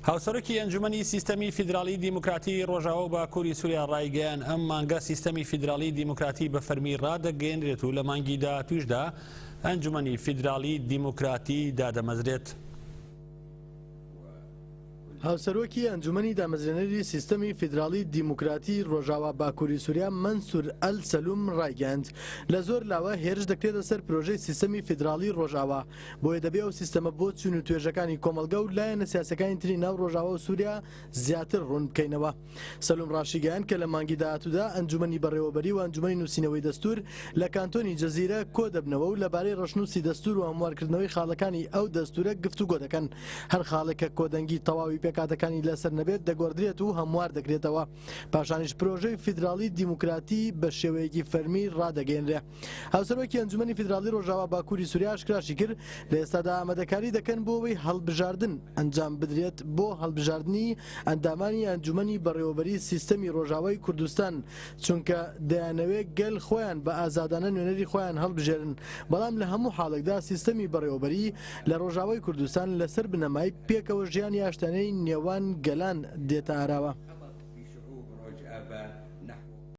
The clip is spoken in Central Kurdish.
هاوسەرۆکی ئەنجومەنی سیستەمی فیدراڵی دیموکراتی ڕۆژاوە و باکووری سووریا ڕایگەیان ئەم مانگە سیستەمی فیدراڵی دیموکراتی بە فەرمی ڕادەگەیەنرێت و لە مانگی داهاتووشدا ئەنجومەنی فیدراڵی دیموکراتی دادەمەزرێت. هاوسەرۆکی ئەنجومەنی دامەزرێنەری سیستەمی فیدراڵی دیموکراتی ڕۆژاوا باکووری سووریا منسوور ئەل سەلوم ڕایگەاند لە زۆر لاوە هێرش دەکرێتە سەر پرۆژەی سیستەمی فیدراڵی ڕۆژاوا بۆیە دەبێت ئەو سیستەمە بۆ چون و توێژەکانی کۆمەلگە و لایەنە سیاسەکانی تری ناو ڕۆژاوا و سووریا زیاتر ڕوون بکەینەوە. سەلوم ڕاشیگەیان کە لە مانگی داهاتوودا ئەنجومەنی بەڕێوەبەری و ئەنجومەنی نووسینەوەی دەستور لە کانتۆنی جەزیرە کۆ دەبنەوە و لەبارەی ڕەشنووسی دەستور و هەموارکردنەوەی خاڵەکانی ئەو دەستورە گفتوگۆ دەکەن. هەر خاڵێکە کۆدەنگی تەواوی پێکاتەکانی لەسەر نەبێت دەگۆڕدرێت و هەموار دەکرێتەوە. پاشانیش پرۆژەی فیدراڵی دیموکراتی بە شێوەیەکی فەرمی ڕادەگەیەنرێ. هاوسەرۆکی ئەنجومەنی فیدراڵی ڕۆژاوا باکووری سووریا ئاشکراشی کرد لە ئێستادا ئامادەکاری دەکەن بۆ ئەوەی هەڵبژاردن ئەنجام بدرێت بۆ هەڵبژاردننی ئەندامانی ئەنجومەنی بەڕێوەبەری سیستەمی ڕۆژاوای کوردستان چونکە دەیانەوێت گەل خۆیان بە ئازادانە نوێنەری خۆیان هەڵبژێرن. بەڵام لە هەموو حاڵێکدا سیستەمی بەڕێوەبەری لە ڕۆژاوای کوردستان لەسەر بنەمای پێکەوە ژیانی ئاشتانەی نێوان گەلان دێتە ئاراوە.